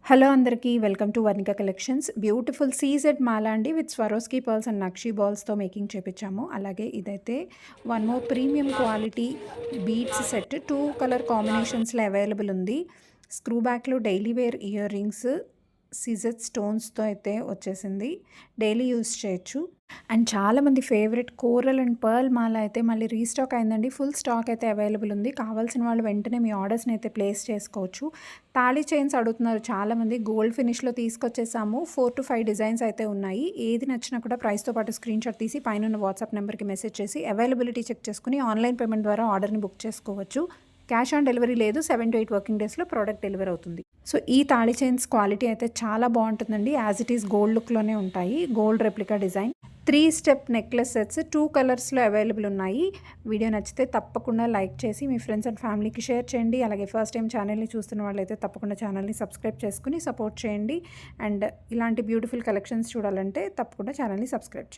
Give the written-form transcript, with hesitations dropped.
Hello అందరికీ welcome to Varnika collections. Beautiful CZ మాల అండి with Swarovski pearls and nakshi బాల్స్తో మేకింగ్ చేపించాము. అలాగే ఇదైతే one more premium quality beads set 2 colour కాంబినేషన్స్లో అవైలబుల్ ఉంది. స్క్రూ బ్యాక్లో daily wear earrings CZ స్టోన్స్తో అయితే వచ్చేసింది. డైలీ యూస్ చేయొచ్చు. అండ్ చాలామంది ఫేవరెట్ కోరల్ అండ్ పర్ల్ మాల అయితే మళ్ళీ రీస్టాక్ అయిందండి. ఫుల్ స్టాక్ అయితే అవైలబుల్ ఉంది. కావాల్సిన వాళ్ళు వెంటనే మీ ఆర్డర్స్ని అయితే ప్లేస్ చేసుకోవచ్చు. తాళీ చైన్స్ అడుగుతున్నారు చాలామంది. గోల్డ్ ఫినిష్లో తీసుకొచ్చేసాము. 4 to 5 డిజైన్స్ అయితే ఉన్నాయి. ఏది నచ్చినా కూడా ప్రైస్తో పాటు స్క్రీన్ షాట్ తీసి పైన వాట్సాప్ నెంబర్కి మెసేజ్ చేసి అవైలబిలిటీ చెక్ చేసుకుని ఆన్లైన్ పేమెంట్ ద్వారా ఆర్డర్ని బుక్ చేసుకోవచ్చు. క్యాష్ ఆన్ డెలివరీ లేదు. 7 to 8 వర్కింగ్ డేస్లో ప్రోడక్ట్ డెలివరీ అవుతుంది. సో ఈ తాళీ చైన్స్ క్వాలిటీ అయితే చాలా బాగుంటుందండి. యాజ్ ఇట్ ఈస్ గోల్డ్ లుక్లోనే ఉంటాయి. Gold replica design 3 step necklace sets 2 కలర్స్లో అవైలబుల్ ఉన్నాయి. వీడియో నచ్చితే తప్పకుండా లైక్ చేసి మీ ఫ్రెండ్స్ అండ్ ఫ్యామిలీకి షేర్ చేయండి. అలాగే ఫస్ట్ టైం ఛానల్ని చూస్తున్న వాళ్ళైతే తప్పకుండా ఛానల్ని సబ్స్క్రైబ్ చేసుకుని సపోర్ట్ చేయండి. అండ్ ఇలాంటి బ్యూటిఫుల్ కలెక్షన్స్ చూడాలంటే తప్పకుండా ఛానల్ని సబ్స్క్రైబ్ చేయండి.